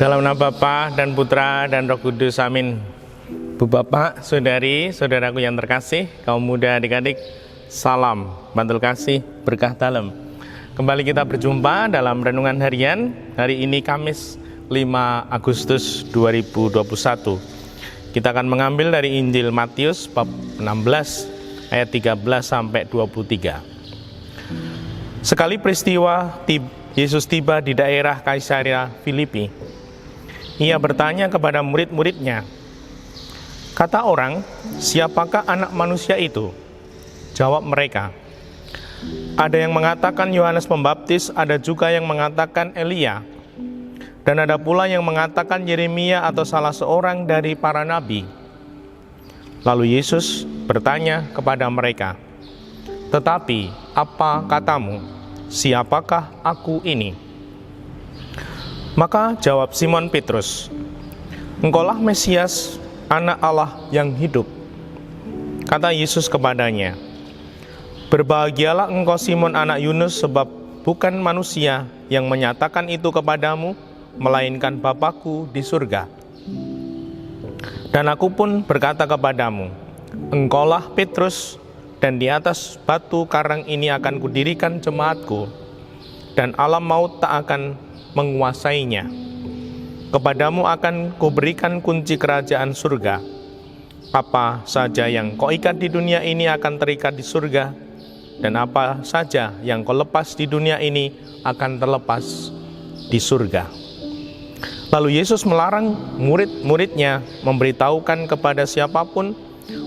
Dalam nama Bapa dan Putra dan Roh Kudus, amin. Bu Bapak, Saudari, Saudaraku yang terkasih, kaum muda adik-adik, salam, bantul kasih, berkah dalam. Kembali kita berjumpa dalam Renungan Harian, hari ini Kamis 5 Agustus 2021. Kita akan mengambil dari Injil Matius bab 16 ayat 13 sampai 23. Sekali peristiwa Yesus tiba di daerah Kaisarea Filipi. Ia bertanya kepada murid-muridnya, kata orang, siapakah anak manusia itu? Jawab mereka, ada yang mengatakan Yohanes Pembaptis, ada juga yang mengatakan Elia, dan ada pula yang mengatakan Yeremia atau salah seorang dari para nabi. Lalu Yesus bertanya kepada mereka, tetapi apa katamu? Siapakah aku ini? Maka jawab Simon Petrus, engkaulah Mesias, anak Allah yang hidup. Kata Yesus kepadanya, berbahagialah engkau Simon anak Yunus, sebab bukan manusia yang menyatakan itu kepadamu, melainkan Bapa-Ku di surga. Dan aku pun berkata kepadamu, engkaulah Petrus, dan di atas batu karang ini akan kudirikan jemaatku, dan alam maut tak akan menguasainya. Kepadamu akan kuberikan kunci kerajaan surga. Apa saja yang kau ikat di dunia ini akan terikat di surga, dan apa saja yang kau lepas di dunia ini akan terlepas di surga. Lalu Yesus melarang murid-muridnya memberitahukan kepada siapapun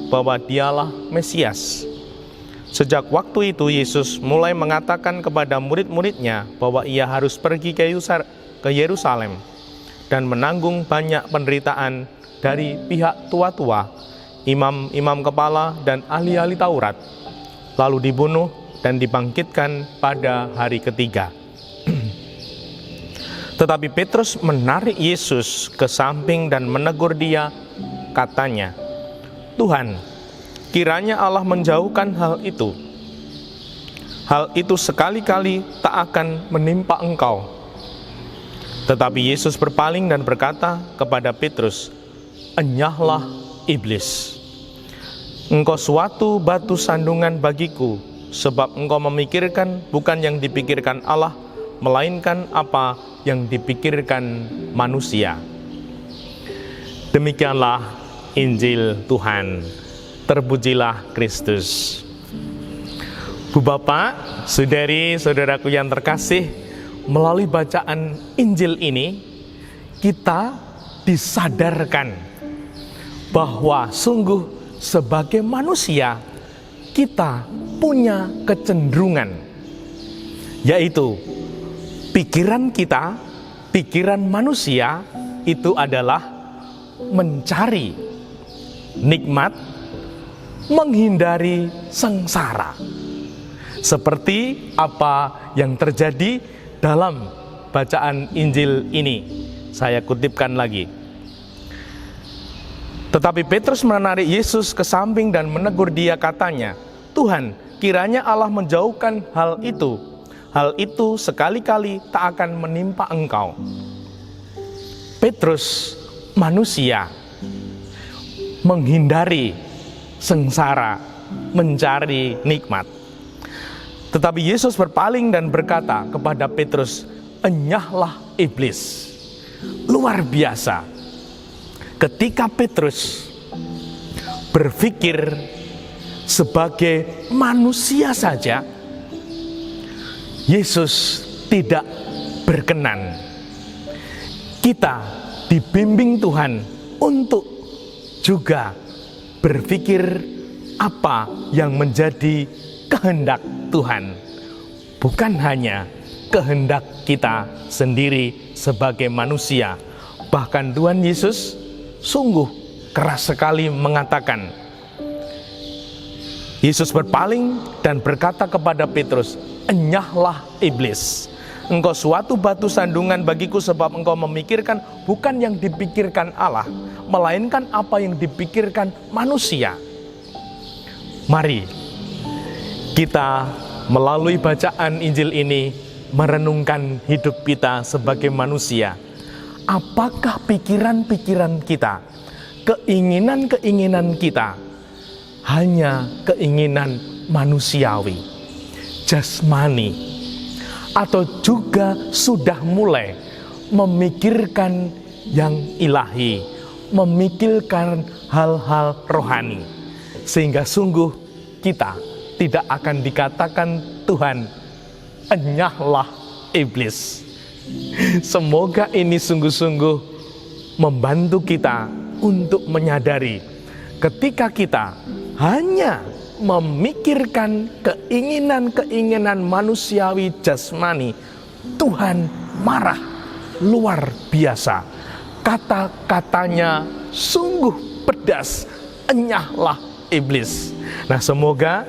bahwa dialah Mesias. Sejak waktu itu Yesus mulai mengatakan kepada murid-muridnya bahwa ia harus pergi ke Yerusalem dan menanggung banyak penderitaan dari pihak tua-tua, imam-imam kepala dan ahli-ahli Taurat, lalu dibunuh dan dibangkitkan pada hari ketiga. Tetapi Petrus menarik Yesus ke samping dan menegur dia, katanya, Tuhan, kiranya Allah menjauhkan hal itu. Hal itu sekali-kali tak akan menimpa engkau. Tetapi Yesus berpaling dan berkata kepada Petrus, enyahlah iblis. Engkau suatu batu sandungan bagiku, sebab engkau memikirkan bukan yang dipikirkan Allah, melainkan apa yang dipikirkan manusia. Demikianlah Injil Tuhan. Terpujilah Kristus. Bu Bapak, Saudari, Saudaraku yang terkasih, melalui bacaan Injil ini kita disadarkan bahwa sungguh sebagai manusia kita punya kecenderungan, yaitu pikiran kita, pikiran manusia itu adalah mencari nikmat, menghindari sengsara. Seperti apa yang terjadi dalam bacaan Injil ini. Saya kutipkan lagi. Tetapi Petrus menarik Yesus ke samping dan menegur dia, katanya, Tuhan, kiranya Allah menjauhkan hal itu. Hal itu sekali-kali tak akan menimpa engkau. Petrus, manusia, menghindari sengsara, mencari nikmat. Tetapi Yesus berpaling dan berkata kepada Petrus, enyahlah iblis. Luar biasa. Ketika Petrus berpikir sebagai manusia saja, Yesus tidak berkenan. Kita dibimbing Tuhan untuk juga berpikir apa yang menjadi kehendak Tuhan, bukan hanya kehendak kita sendiri sebagai manusia. Bahkan Tuhan Yesus sungguh keras sekali mengatakan, Yesus berpaling dan berkata kepada Petrus, enyahlah iblis. Engkau suatu batu sandungan bagiku, sebab engkau memikirkan bukan yang dipikirkan Allah, melainkan apa yang dipikirkan manusia. Mari kita melalui bacaan Injil ini merenungkan hidup kita sebagai manusia. apakah pikiran-pikiran kita, keinginan-keinginan kita hanya keinginan manusiawi, jasmani, atau juga sudah mulai memikirkan yang ilahi, memikirkan hal-hal rohani, sehingga sungguh kita tidak akan dikatakan Tuhan, enyahlah iblis. Semoga ini sungguh-sungguh membantu kita untuk menyadari ketika kita hanya memikirkan keinginan-keinginan manusiawi jasmani, Tuhan marah luar biasa. Kata-katanya sungguh pedas, enyahlah iblis. Nah, semoga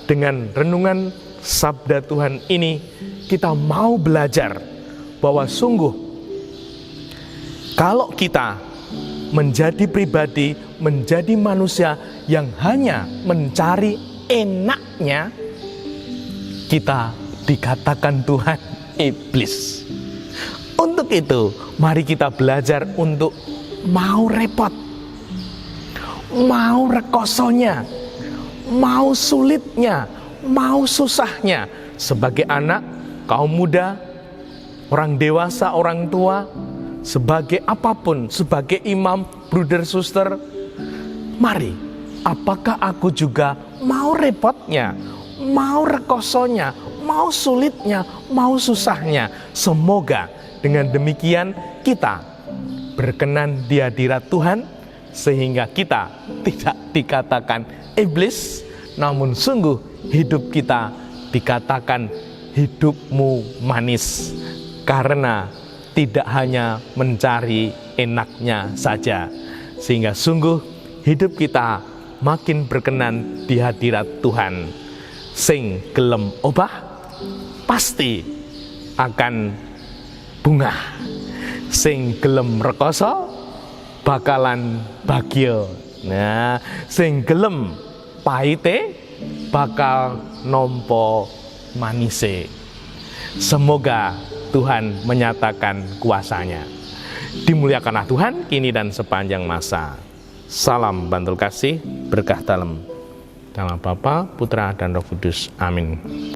dengan renungan sabda Tuhan ini kita mau belajar bahwa sungguh kalau kita menjadi pribadi, menjadi manusia yang hanya mencari enaknya, kita dikatakan Tuhan iblis. Untuk itu, mari kita belajar untuk mau repot, mau rekosonya, mau sulitnya, mau susahnya. Sebagai anak, kaum muda, orang dewasa, orang tua, sebagai apapun, sebagai imam, bruder, suster, mari, apakah aku juga mau repotnya, mau rekosonya, mau sulitnya, mau susahnya? Semoga dengan demikian kita berkenan di hadirat Tuhan, sehingga kita tidak dikatakan iblis, namun sungguh hidup kita dikatakan hidupmu manis, karena tidak hanya mencari enaknya saja, sehingga sungguh hidup kita makin berkenan di hadirat Tuhan. Sing gelem obah pasti akan bunga, sing gelem rekoso bakalan bagyo. Nah, sing gelem pahite bakal nompo manise. Semoga Tuhan menyatakan kuasanya. Dimuliakanlah Tuhan kini dan sepanjang masa. Salam bantul kasih, berkah dalam Bapa, Putra, dan Roh Kudus. Amin.